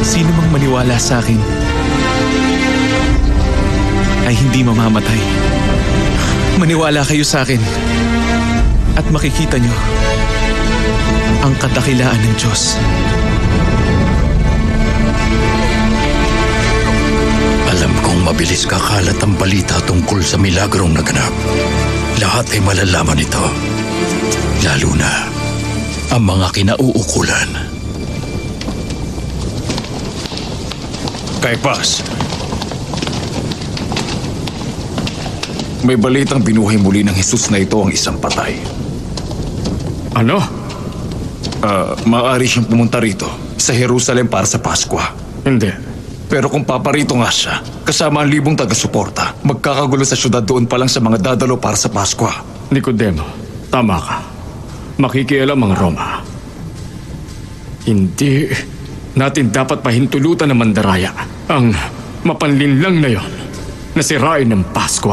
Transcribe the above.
Sino mang maniwala sa akin ay hindi mamamatay. Maniwala kayo sa akin at makikita nyo ang kadakilaan ng Diyos. Alam kong mabilis kakalat ang balita tungkol sa milagrong naganap. Lahat ay malalaman ito. Lalo na ang mga kinauukulan. Caiphas, may balitang binuhay muli ng Jesus na ito ang isang patay. Ano? Maaari siyang pumunta rito sa Jerusalem para sa Pasko. Hindi. Pero kung paparito nga siya, kasama ang libong taga-suporta, magkakagulo sa syudad doon pa lang sa mga dadalo para sa Pasko. Nicodemo, tama ka. Makikialam ang Roma. Hindi natin dapat pahintulutan ng mandaraya ang mapanlinlang na yon na sirain ng Pasko.